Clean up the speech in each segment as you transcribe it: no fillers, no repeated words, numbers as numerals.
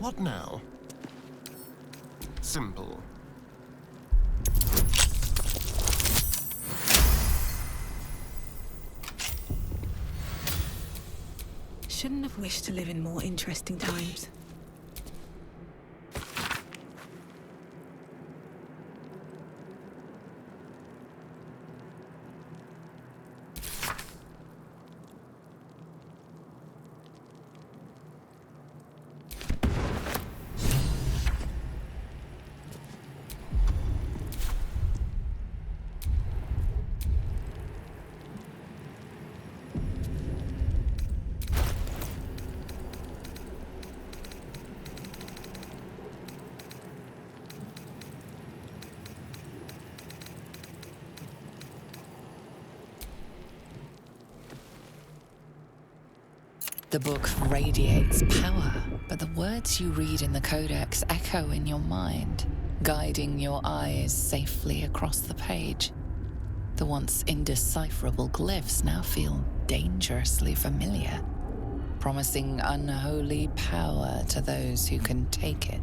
What now? Simple. Shouldn't have wished to live in more interesting times. The book radiates power, but the words you read in the codex echo in your mind, guiding your eyes safely across the page. The once indecipherable glyphs now feel dangerously familiar, promising unholy power to those who can take it.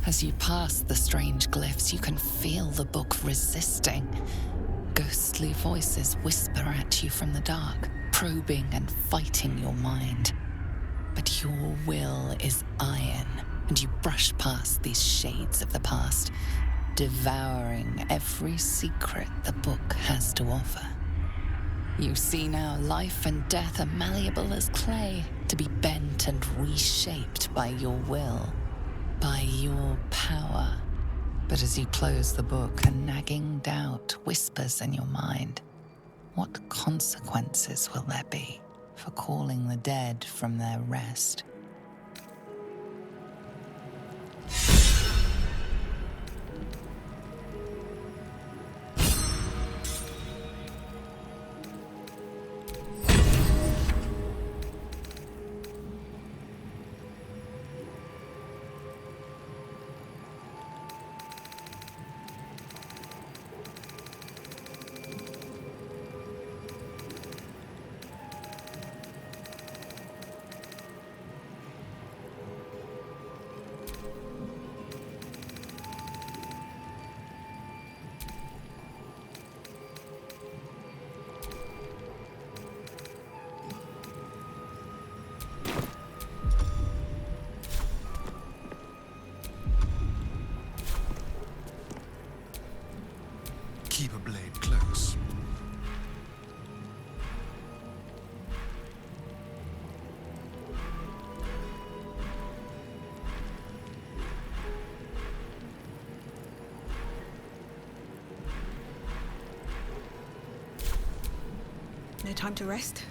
As you pass the strange glyphs, you can feel the book resisting. Ghostly voices whisper at you from the dark, probing and fighting your mind. But your will is iron, and you brush past these shades of the past, devouring every secret the book has to offer. You see now life and death are malleable as clay, to be bent and reshaped by your will. By your power. But as you close the book, a nagging doubt whispers in your mind. What consequences will there be for calling the dead from their rest? Keep a blade close. No time to rest?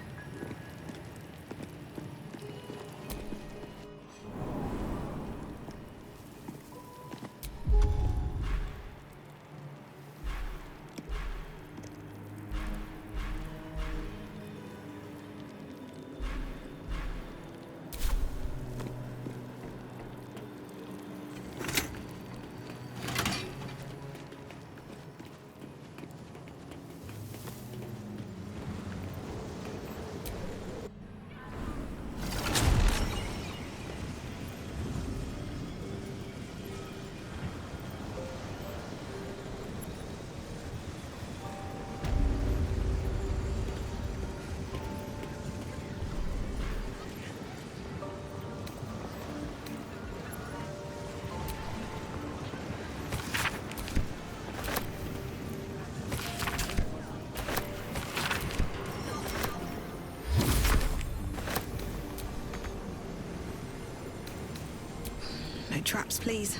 No traps, please.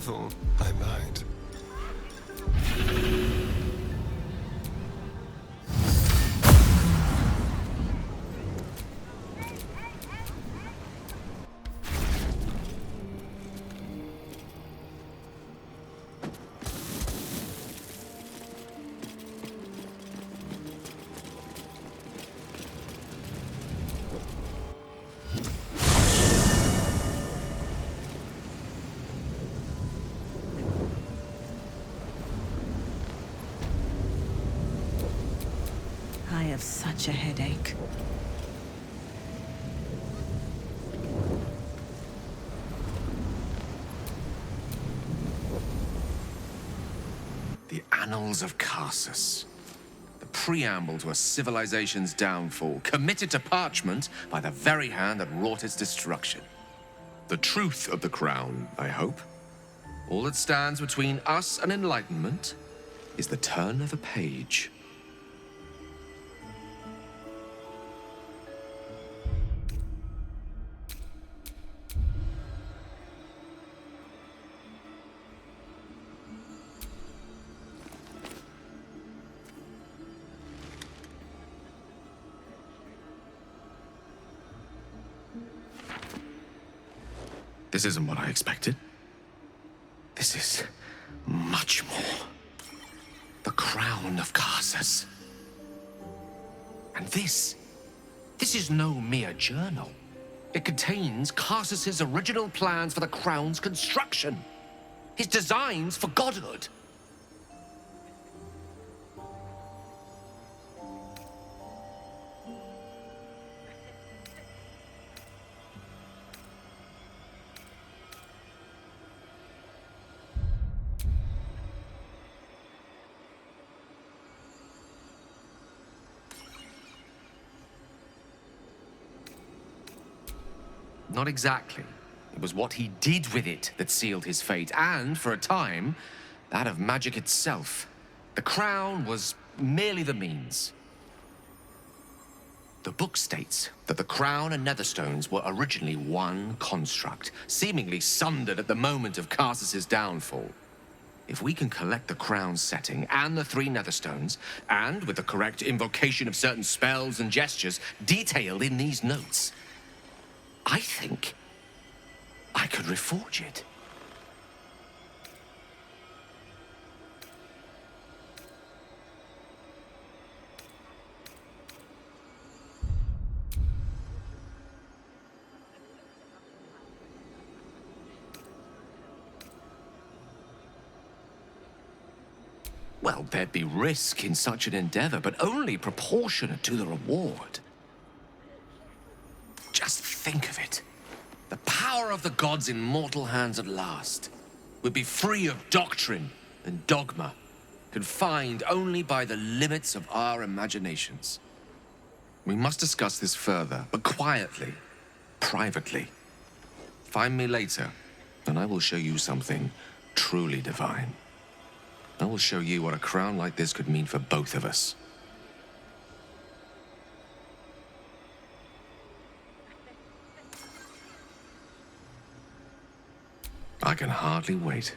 careful, I might. I have such a headache. The Annals of Karsus. The preamble to a civilization's downfall, committed to parchment by the very hand that wrought its destruction. The truth of the crown, I hope. All that stands between us and enlightenment is the turn of a page. This isn't what I expected. This is much more. The crown of Karsus. And this is no mere journal. It contains Karsus's original plans for the crown's construction. His designs for godhood. Not exactly. It was what he did with it that sealed his fate, and, for a time, that of magic itself. The crown was merely the means. The book states that the crown and netherstones were originally one construct, seemingly sundered at the moment of Karsus's downfall. If we can collect the crown's setting and the 3 netherstones, and with the correct invocation of certain spells and gestures detailed in these notes, I think I could reforge it. Well, there'd be risk in such an endeavor, but only proportionate to the reward. Just think of it. The power of the gods in mortal hands at last. We'd be free of doctrine and dogma, confined only by the limits of our imaginations. We must discuss this further, but quietly, privately. Find me later, and I will show you something truly divine. I will show you what a crown like this could mean for both of us. I can hardly wait.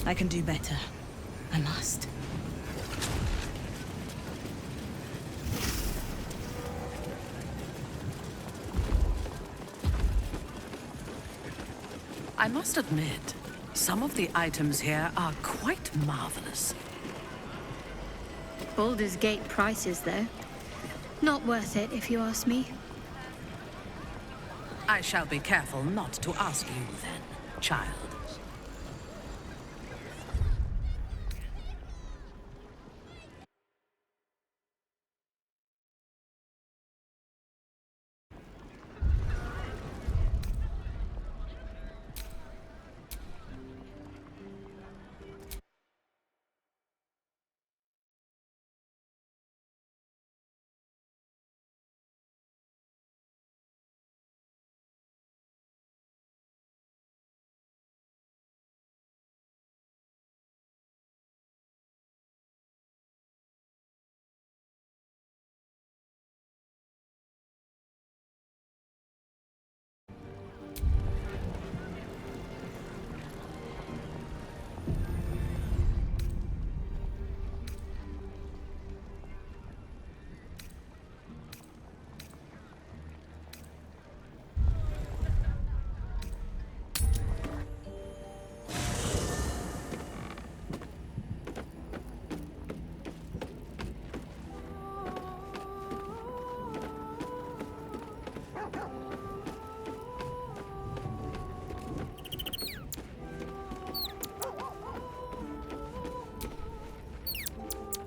I can do better. I must. I must admit, some of the items here are quite marvelous. Baldur's Gate prices, though. Not worth it, if you ask me. I shall be careful not to ask you then, child.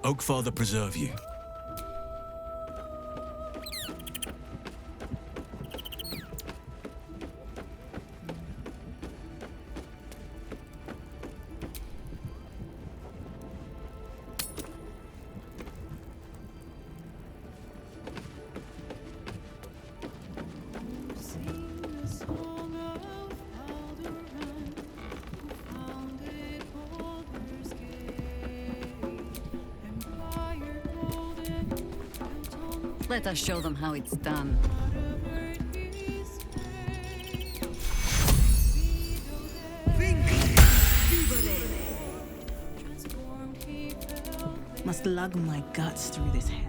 Oakfather preserve you. Let us show them how it's done. Must lug my guts through this hell.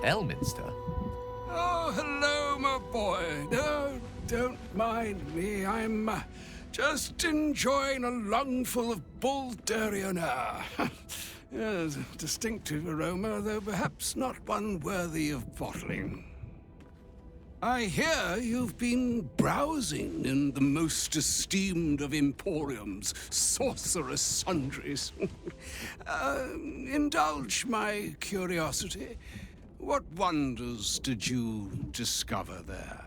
Elminster? Oh, hello, my boy. No, don't mind me. I'm just enjoying a lungful of Baldurian air. Yes, a distinctive aroma, though perhaps not one worthy of bottling. I hear you've been browsing in the most esteemed of emporiums, sorcerous sundries. Indulge my curiosity. What wonders did you discover there?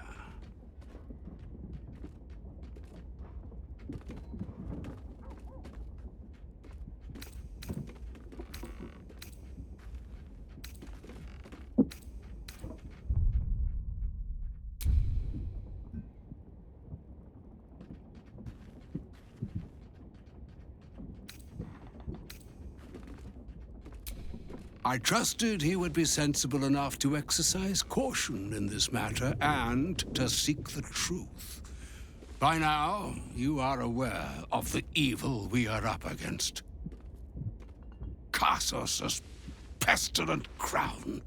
I trusted he would be sensible enough to exercise caution in this matter and to seek the truth. By now, you are aware of the evil we are up against. Cassos' pestilent crown,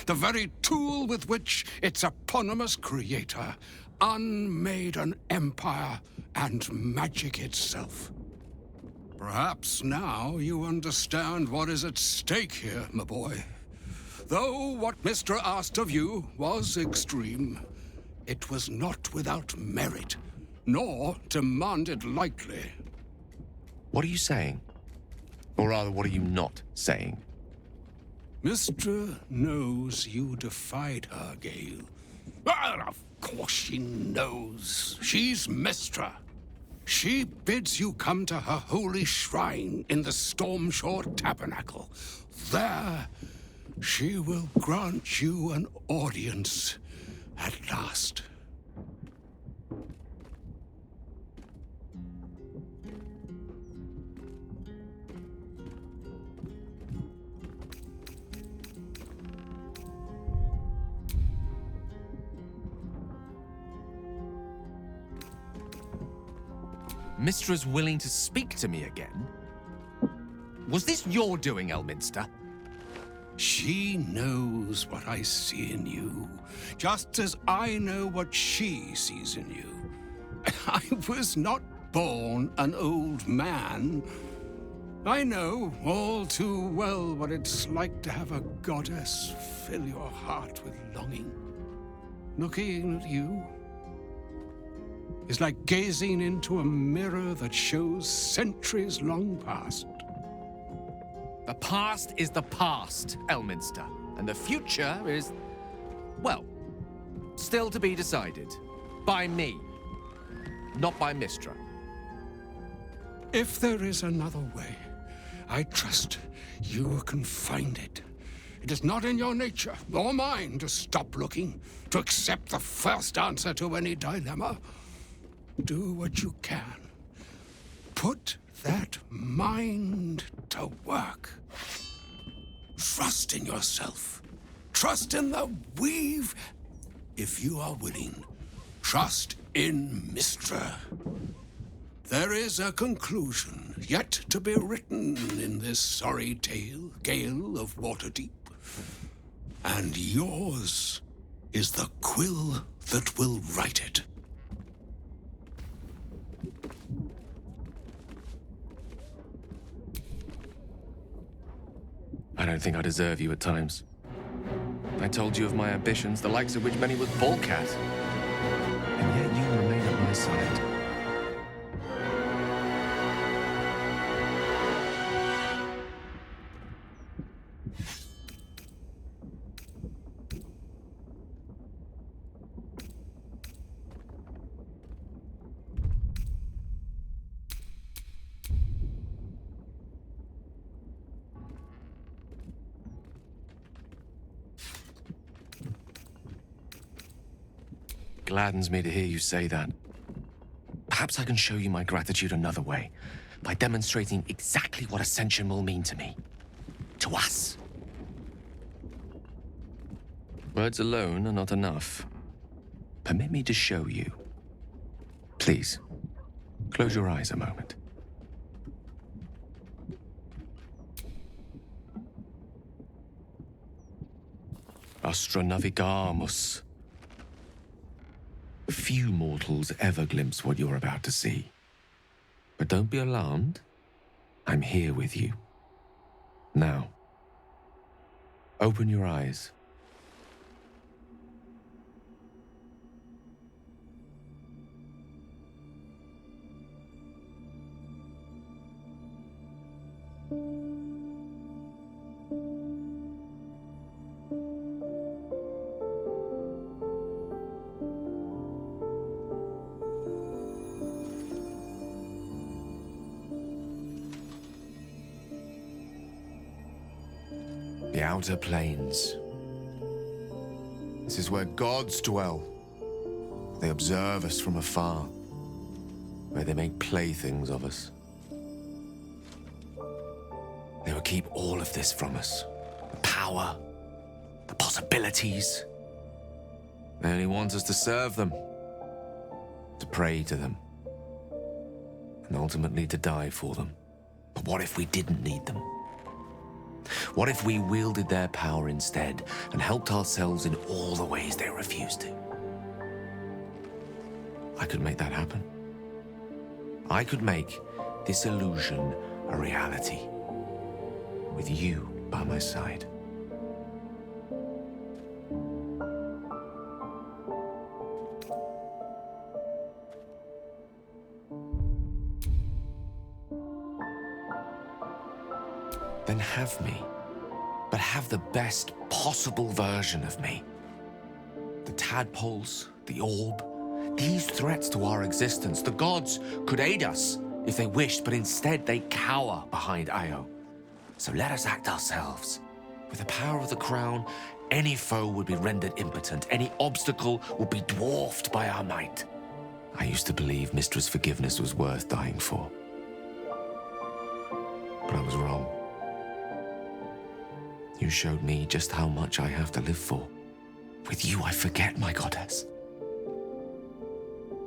the very tool with which its eponymous creator unmade an empire and magic itself. Perhaps now you understand what is at stake here, my boy. Though what Mr. asked of you was extreme, it was not without merit, nor demanded lightly. What are you saying? Or rather, what are you not saying? Mr. knows you defied her, Gale. Well, of course she knows. She's Mistra. She bids you come to her holy shrine in the Stormshore Tabernacle. There, she will grant you an audience at last. Mistra's willing to speak to me again? Was this your doing, Elminster? She knows what I see in you, just as I know what she sees in you. I was not born an old man. I know all too well what it's like to have a goddess fill your heart with longing. Looking at you, is like gazing into a mirror that shows centuries long past. The past is the past, Elminster. And the future is, well, still to be decided. By me. Not by Mistra. If there is another way, I trust you can find it. It is not in your nature, or mine, to stop looking, to accept the first answer to any dilemma. Do what you can. Put that mind to work. Trust in yourself. Trust in the weave, if you are willing. Trust in Mistra. There is a conclusion yet to be written in this sorry gale of Waterdeep. And yours is the quill that will write it. I don't think I deserve you at times. I told you of my ambitions, the likes of which many would balk at. And yet you remain at my side. Gladdens me to hear you say that. Perhaps I can show you my gratitude another way, by demonstrating exactly what Ascension will mean to me. To us. Words alone are not enough. Permit me to show you. Please, close your eyes a moment. Astra navigamus. Few mortals ever glimpse what you're about to see. But don't be alarmed. I'm here with you. Now, open your eyes. The Outer Planes. This is where gods dwell. They observe us from afar, where they make playthings of us. They will keep all of this from us. The power, the possibilities. They only want us to serve them, to pray to them, and ultimately to die for them. But what if we didn't need them? What if we wielded their power instead and helped ourselves in all the ways they refuse to? I could make that happen. I could make this illusion a reality, with you by my side. Then have me, but have the best possible version of me. The tadpoles, the orb, these threats to our existence. The gods could aid us if they wished, but instead they cower behind Io. So let us act ourselves. With the power of the crown, any foe would be rendered impotent. Any obstacle would be dwarfed by our might. I used to believe Mistra's forgiveness was worth dying for. But I was wrong. You showed me just how much I have to live for. With you, I forget, my goddess.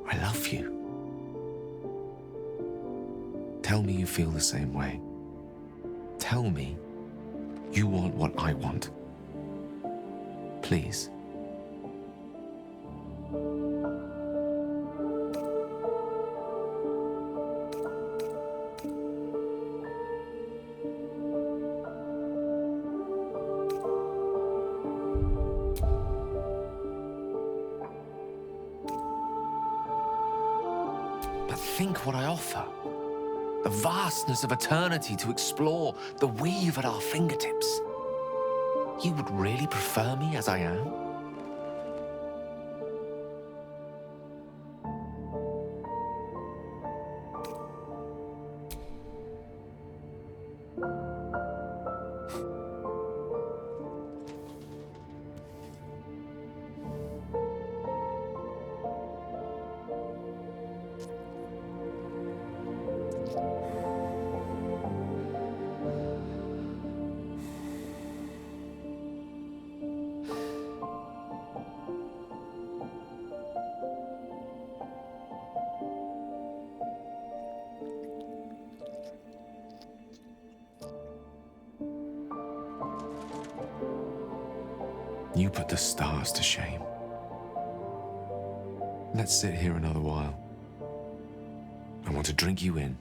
I love you. Tell me you feel the same way. Tell me you want what I want. Please. think what I offer? The vastness of eternity to explore, the weave at our fingertips. You would really prefer me as I am? You put the stars to shame. Let's sit here another while. I want to drink you in.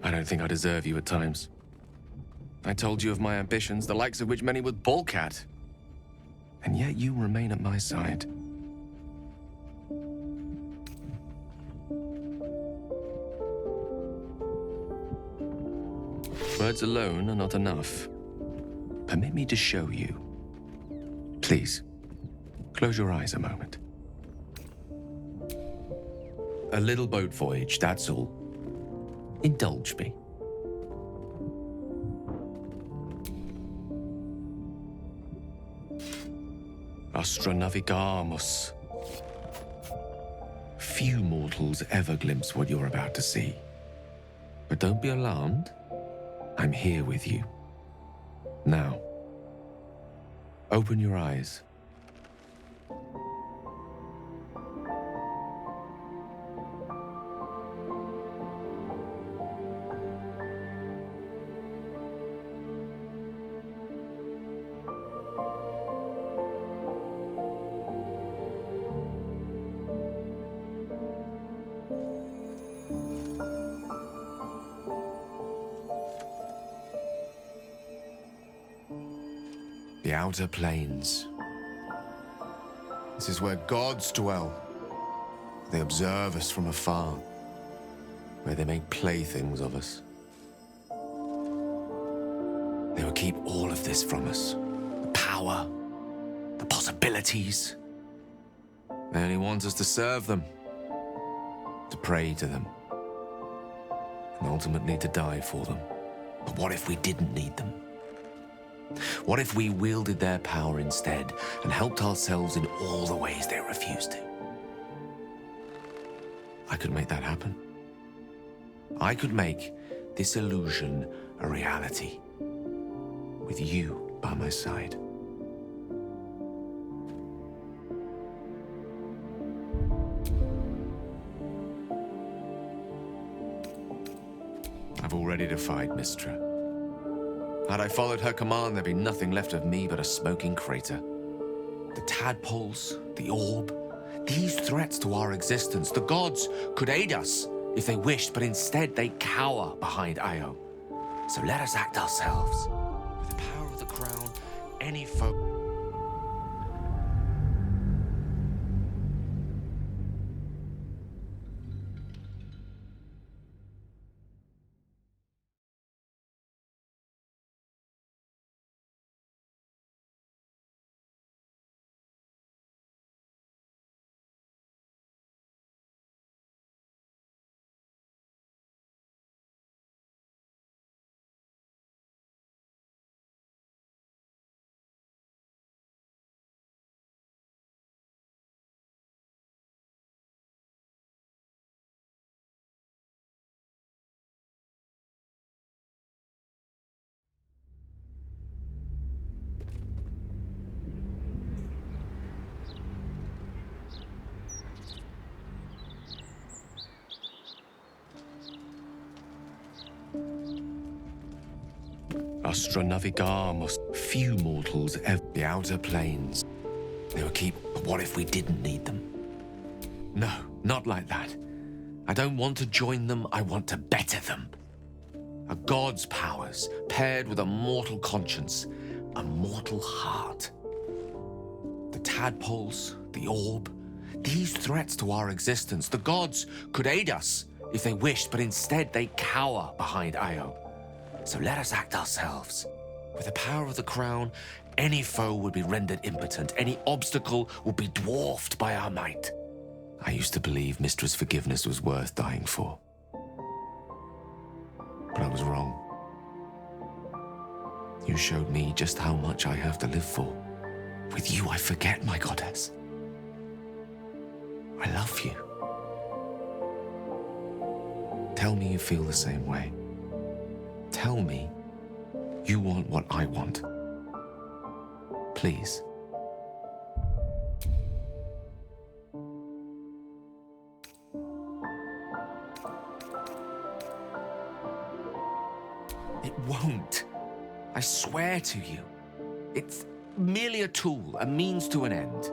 I don't think I deserve you at times. I told you of my ambitions, the likes of which many would balk at. And yet you remain at my side. Words alone are not enough. Permit me to show you. Please, close your eyes a moment. A little boat voyage, that's all. Indulge me. Astra navigamus. Few mortals ever glimpse what you're about to see. But don't be alarmed. I'm here with you. Now, open your eyes. The outer planes. This is where gods dwell. They observe us from afar, where they make playthings of us. They will keep all of this from us. The power, the possibilities. They only want us to serve them, to pray to them, and ultimately to die for them. But what if we didn't need them? What if we wielded their power instead and helped ourselves in all the ways they refuse to? I could make that happen. I could make this illusion a reality, with you by my side. I've already defied Mistra. Had I followed her command, there'd be nothing left of me but a smoking crater. The tadpoles, the orb, these threats to our existence, the gods could aid us if they wished, but instead they cower behind Io. So let us act ourselves. With the power of the crown, any foe... Astra navigamus, few mortals ever. The outer planes. They will keep, but what if we didn't need them? No, not like that. I don't want to join them, I want to better them. A god's powers paired with a mortal conscience, a mortal heart. The tadpoles, the orb, these threats to our existence, the gods could aid us if they wished, but instead they cower behind Io. So let us act ourselves. With the power of the crown, any foe would be rendered impotent. Any obstacle would be dwarfed by our might. I used to believe Mistress Forgiveness was worth dying for. But I was wrong. You showed me just how much I have to live for. With you, I forget, my goddess. I love you. Tell me you feel the same way. Tell me you want what I want. Please. It won't. I swear to you. It's merely a tool, a means to an end.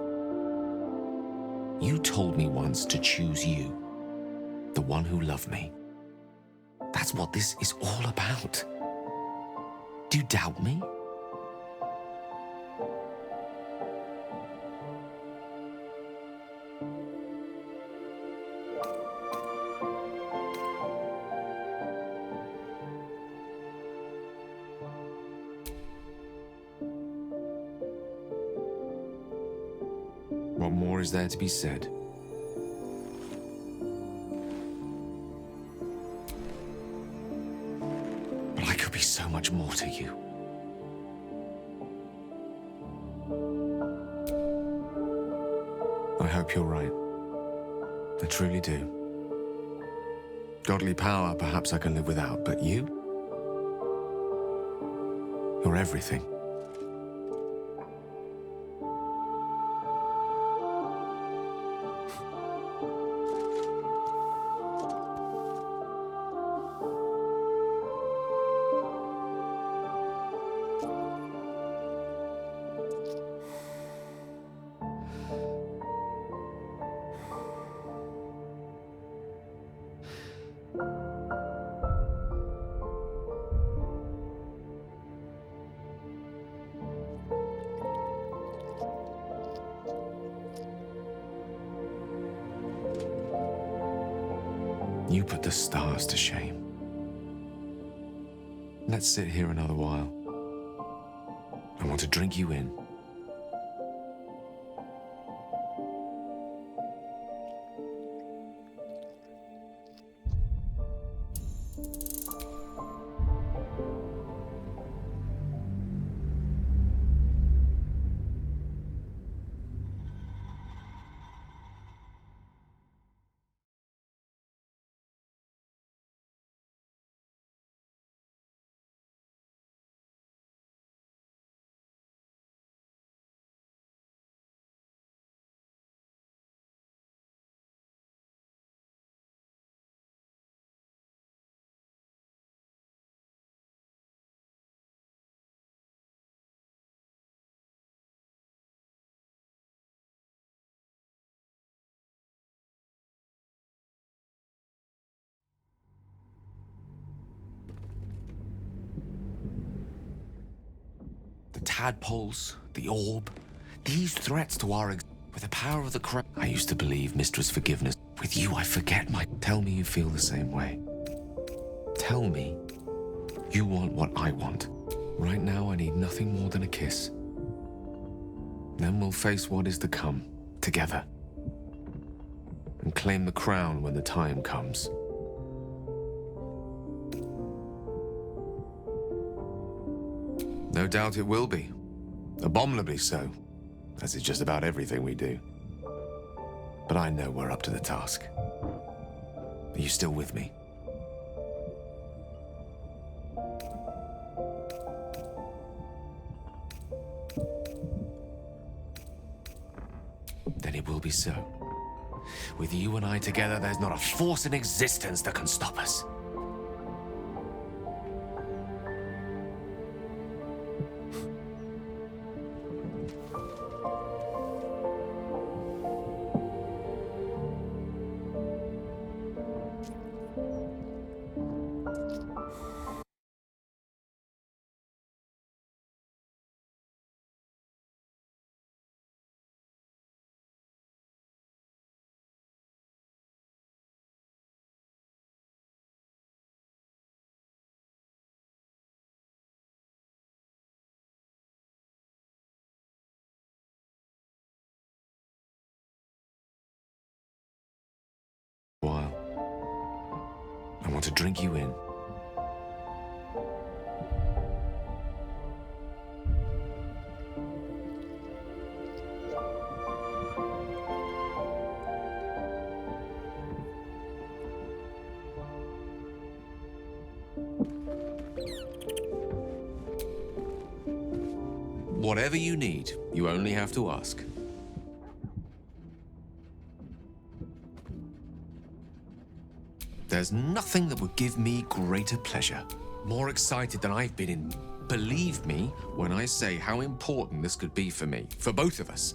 You told me once to choose you, the one who loved me. That's what this is all about. Do you doubt me? What more is there to be said? But I could be so much more to you. I hope you're right. I truly do. Godly power, perhaps I can live without, but you? You're everything. You put the stars to shame. Let's sit here another while. I want to drink you in. tadpoles, the orb, these threats to our with the power of the crown. I used to believe Mistress Forgiveness. With you, I forget my... Tell me you feel the same way. Tell me you want what I want. Right now, I need nothing more than a kiss. Then we'll face what is to come, together. And claim the crown when the time comes. No doubt it will be. Abominably so. As is just about everything we do. But I know we're up to the task. Are you still with me? Then it will be so. With you and I together, there's not a force in existence that can stop us. While I want to drink you in. Whatever you need, you only have to ask. There's nothing that would give me greater pleasure. More excited than I've been in. Believe me when I say how important this could be for me. For both of us.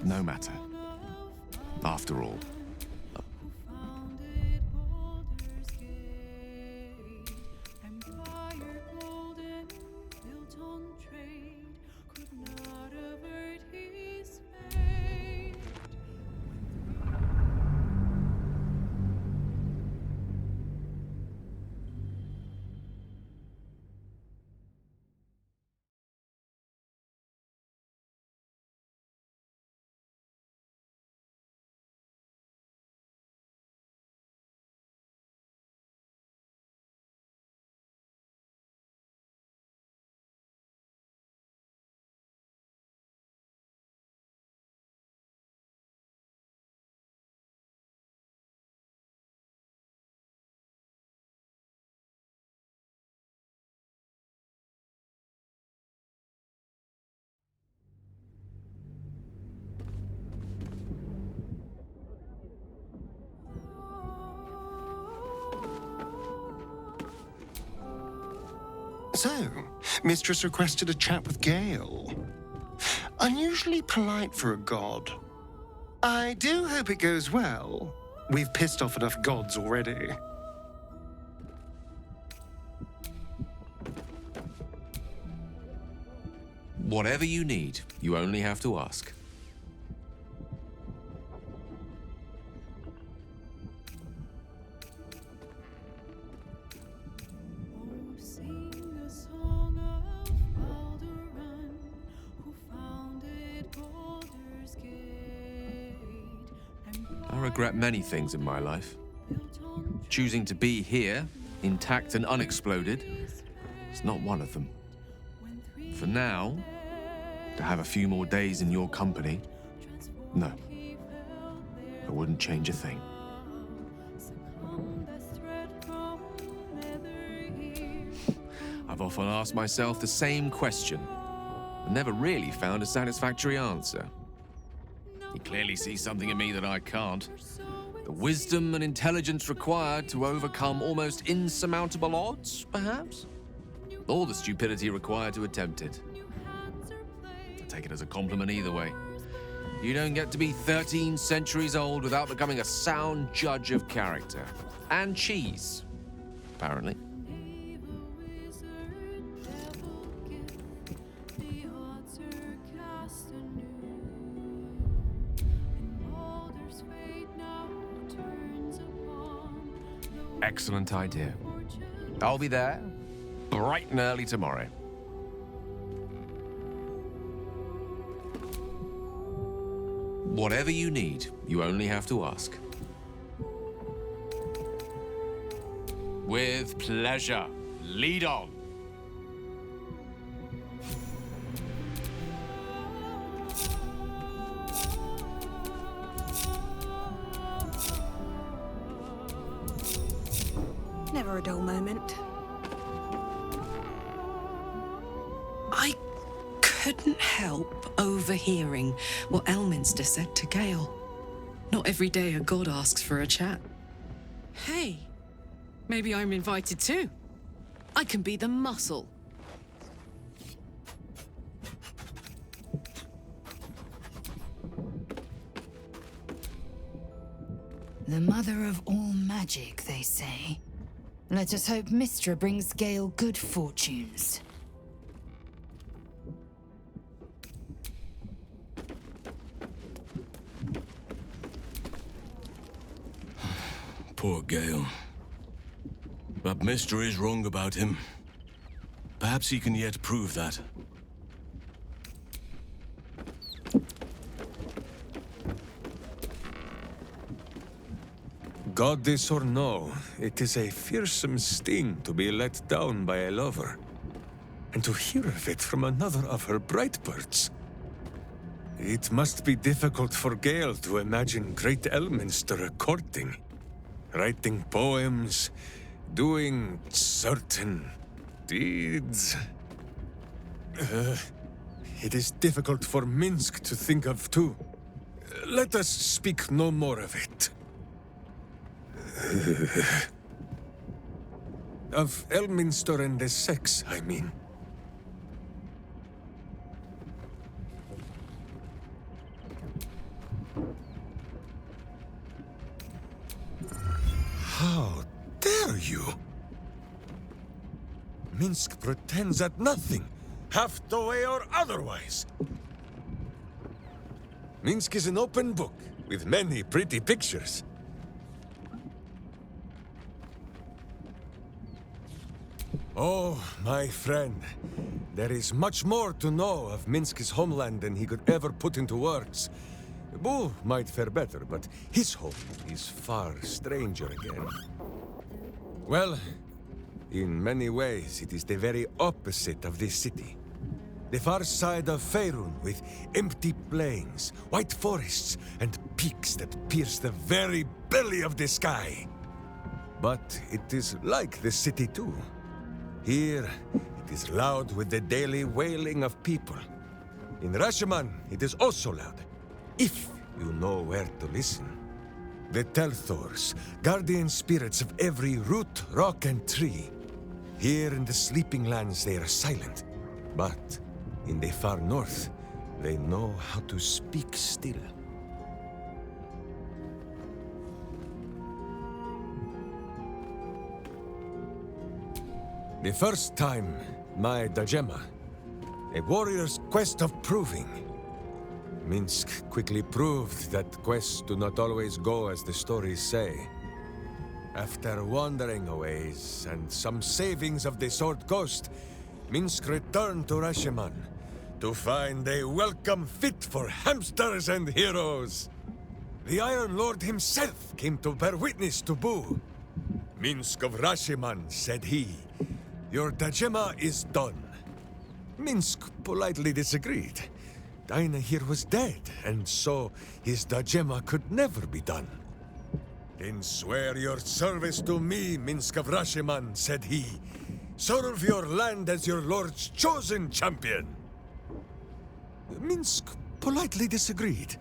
No matter. After all. So, Mistress requested a chat with Gale. Unusually polite for a god. I do hope it goes well. We've pissed off enough gods already. Whatever you need, you only have to ask. I regret many things in my life. Choosing to be here, intact and unexploded, is not one of them. For now, to have a few more days in your company, no. I wouldn't change a thing. I've often asked myself the same question, but never really found a satisfactory answer. He clearly sees something in me that I can't. The wisdom and intelligence required to overcome almost insurmountable odds, perhaps? Or the stupidity required to attempt it. I take it as a compliment either way. You don't get to be 13 centuries old without becoming a sound judge of character. And cheese, apparently. Excellent idea. I'll be there bright and early tomorrow. Whatever you need, you only have to ask. With pleasure. Lead on. Never a dull moment. I couldn't help overhearing what Elminster said to Gale. Not every day a god asks for a chat. Hey, maybe I'm invited too. I can be the muscle. The mother of all magic, they say. Let us hope Mystra brings Gale good fortunes. Poor Gale. But Mystra is wrong about him. Perhaps he can yet prove that. Goddess or no, it is a fearsome sting to be let down by a lover. And to hear of it from another of her bright birds. It must be difficult for Gale to imagine great Elminster courting. Writing poems, doing certain deeds. It is difficult for Minsk to think of too. Let us speak no more of it. Of Elminster and the sex, I mean. How dare you? Minsk pretends at nothing, half the way or otherwise. Minsk is an open book, with many pretty pictures. Oh, my friend, there is much more to know of Minsk's homeland than he could ever put into words. Bull might fare better, but his home is far stranger again. Well, in many ways, it is the very opposite of this city. The far side of Faerun, with empty plains, white forests, and peaks that pierce the very belly of the sky. But it is like the city too. Here, it is loud with the daily wailing of people. In Rashomon, it is also loud, if you know where to listen. The Telthors, guardian spirits of every root, rock, and tree. Here in the Sleeping Lands, they are silent. But in the far north, they know how to speak still. The first time, my Dajema, a warrior's quest of proving. Minsk quickly proved that quests do not always go as the stories say. After wandering a ways and some savings of the Sword Coast, Minsk returned to Rashomon to find a welcome fit for hamsters and heroes. The Iron Lord himself came to bear witness to Boo. Minsk of Rashomon, said he, your Dajema is done. Minsk politely disagreed. Dinah here was dead, and so his Dajema could never be done. Then swear your service to me, Minsk of Rashomon, said he. Serve your land as your lord's chosen champion. Minsk politely disagreed.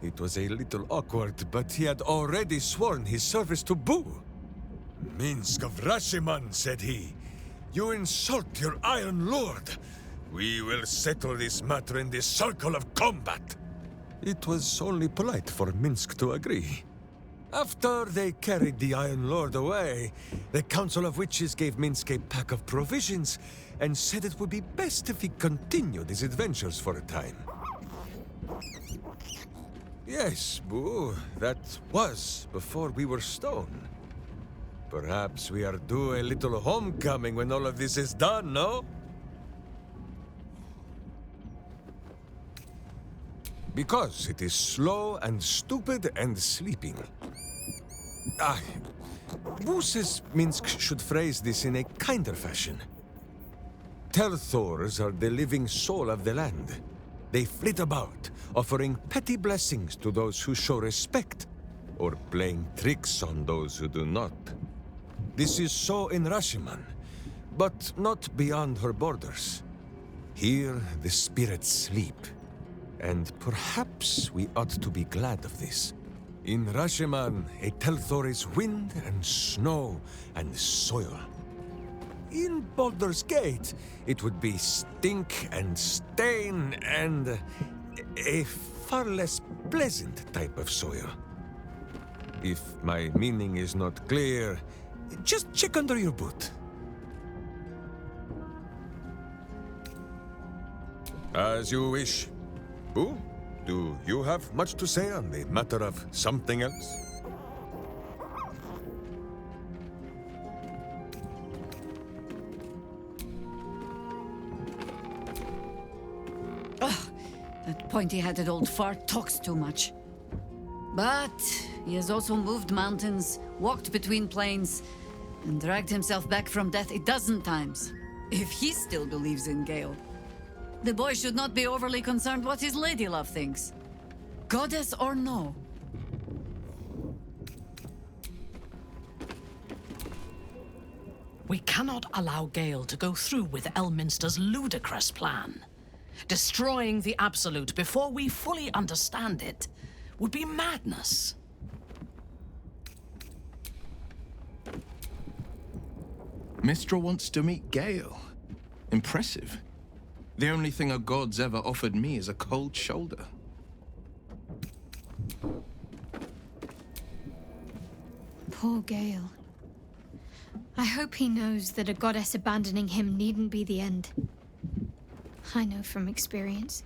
It was a little awkward, but he had already sworn his service to Boo. Minsk of Rashiman, said he. You insult your Iron Lord. We will settle this matter in the circle of combat. It was only polite for Minsk to agree. After they carried the Iron Lord away, the Council of Witches gave Minsk a pack of provisions and said it would be best if he continued his adventures for a time. Yes, Boo, that was before we were stone. Perhaps we are due a little homecoming when all of this is done, no? Because it is slow and stupid and sleeping. Boo says Minsk should phrase this in a kinder fashion. Telthors are the living soul of the land. They flit about, offering petty blessings to those who show respect, or playing tricks on those who do not. This is so in Rashiman, but not beyond her borders. Here the spirits sleep, and perhaps we ought to be glad of this. In Rashiman, a Telthor is wind and snow and soil. In Baldur's Gate, it would be stink and stain and a far less pleasant type of soil. If my meaning is not clear, just check under your boot. As you wish. Boo, do you have much to say on the matter of something else? That pointy-headed old fart talks too much. But he has also moved mountains, walked between plains, and dragged himself back from death 12 times. If he still believes in Gale, the boy should not be overly concerned what his ladylove thinks. Goddess or no. We cannot allow Gale to go through with Elminster's ludicrous plan. Destroying the Absolute before we fully understand it would be madness. Mistra wants to meet Gale. Impressive. The only thing a god's ever offered me is a cold shoulder. Poor Gale. I hope he knows that a goddess abandoning him needn't be the end. I know from experience.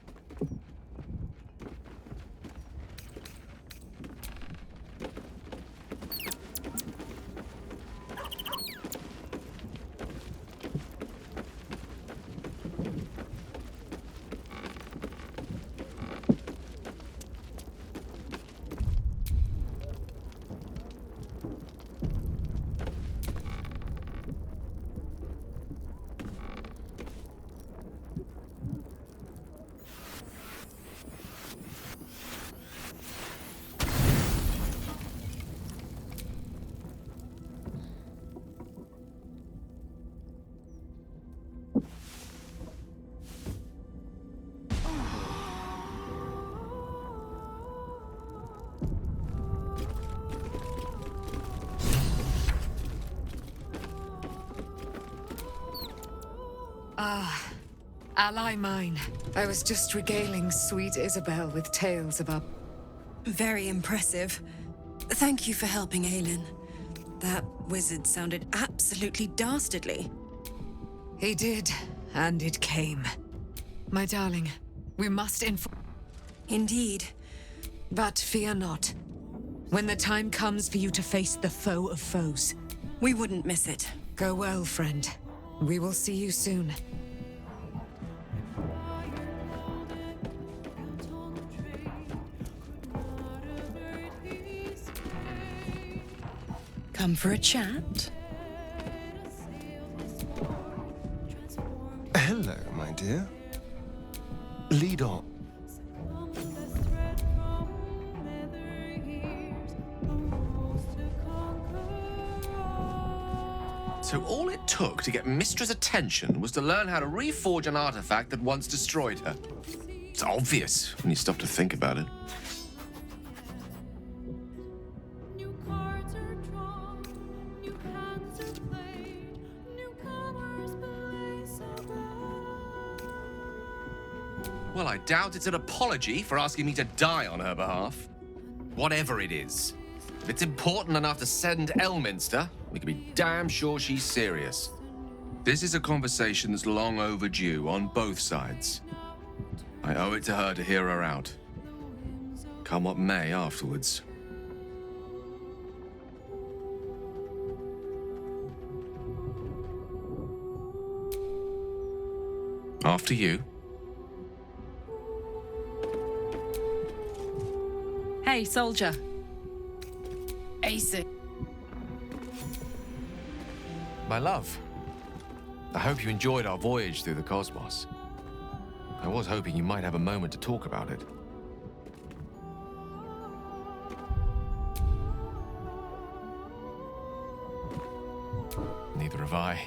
Ally mine. I was just regaling sweet Isabel with tales about... Very impressive. Thank you for helping Aelin. That wizard sounded absolutely dastardly. He did, and it came. My darling, we must inform... Indeed. But fear not. When the time comes for you to face the foe of foes... We wouldn't miss it. Go well, friend. We will see you soon. Come for a chat? Hello, my dear. Lead on. So all it took to get Mistra's attention was to learn how to reforge an artifact that once destroyed her. It's obvious when you stop to think about it. Well, I doubt it's an apology for asking me to die on her behalf. Whatever it is. If it's important enough to send Elminster, we can be damn sure she's serious. This is a conversation that's long overdue on both sides. I owe it to her to hear her out. Come what may afterwards. After you. Hey, soldier. Ace. My love, I hope you enjoyed our voyage through the cosmos. I was hoping you might have a moment to talk about it. Neither have I.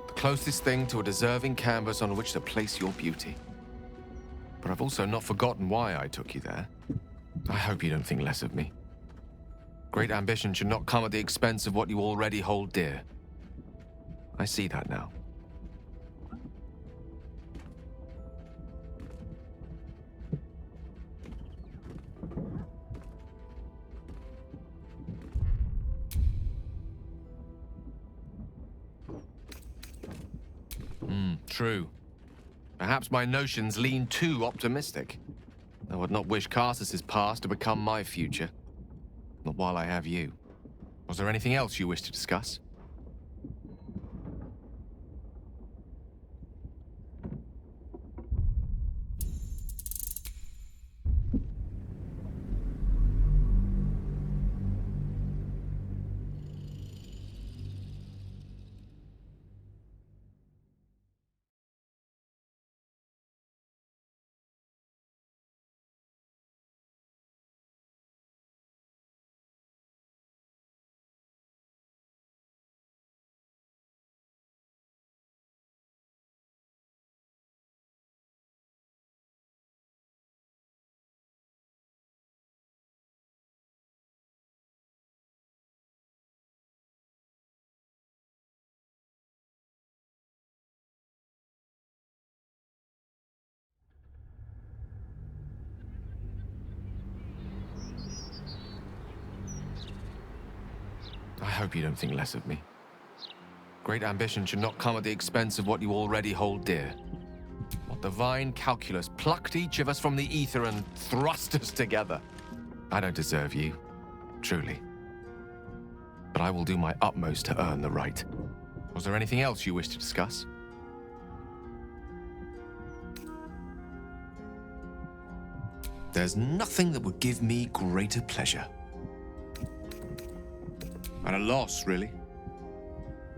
The closest thing to a deserving canvas on which to place your beauty. But I've also not forgotten why I took you there. I hope you don't think less of me. Great ambition should not come at the expense of what you already hold dear. I see that now. True. Perhaps my notions lean too optimistic. I would not wish Carsus's past to become my future. Not while I have you. Was there anything else you wish to discuss? I hope you don't think less of me. Great ambition should not come at the expense of what you already hold dear. What divine calculus plucked each of us from the ether and thrust us together? I don't deserve you, truly. But I will do my utmost to earn the right. Was there anything else you wish to discuss? There's nothing that would give me greater pleasure. At a loss, really.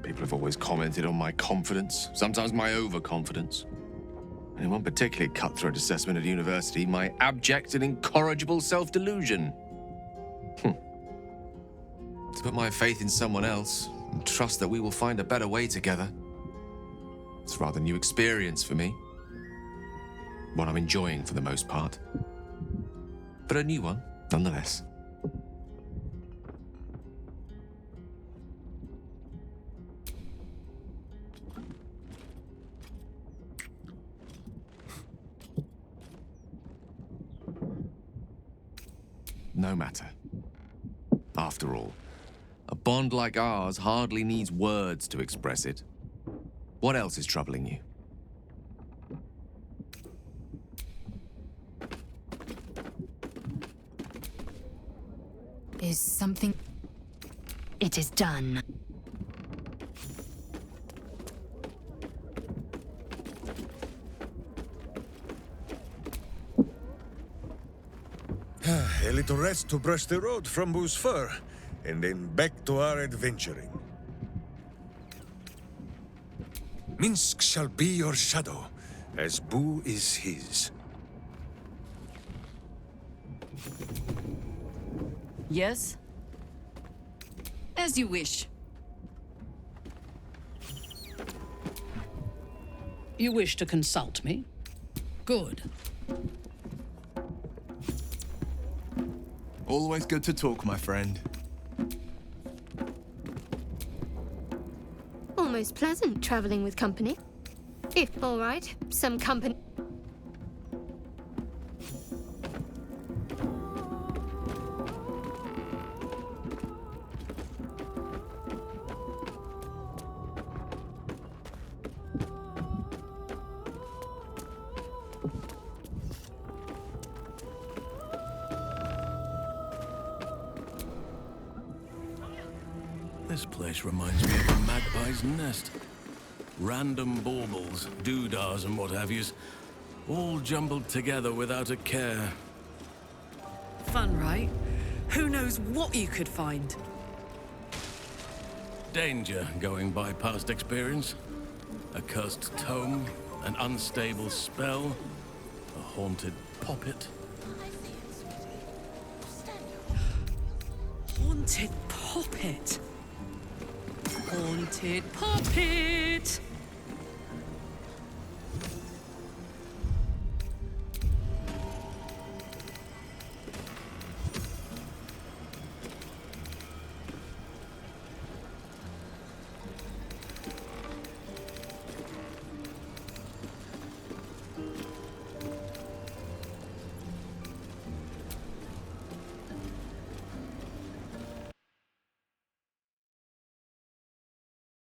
People have always commented on my confidence, sometimes my overconfidence. And in one particularly cutthroat assessment at university, my abject and incorrigible self-delusion. To put my faith in someone else and trust that we will find a better way together. It's a rather new experience for me. One I'm enjoying for the most part. But a new one, nonetheless. No matter. After all, a bond like ours hardly needs words to express it. What else is troubling you? Is something... It is done. A little rest to brush the road from Boo's fur, and then back to our adventuring. Minsk shall be your shadow, as Boo is his. Yes? As you wish. You wish to consult me? Good. Always good to talk, my friend. almost pleasant traveling with company. If, all right, some company... This place reminds me of a magpie's nest. Random baubles, doodahs and what have yous, all jumbled together without a care. Fun, right? Who knows what you could find? Danger, going by past experience. A cursed tome, an unstable spell, a haunted poppet. Haunted poppet. Haunted poppet.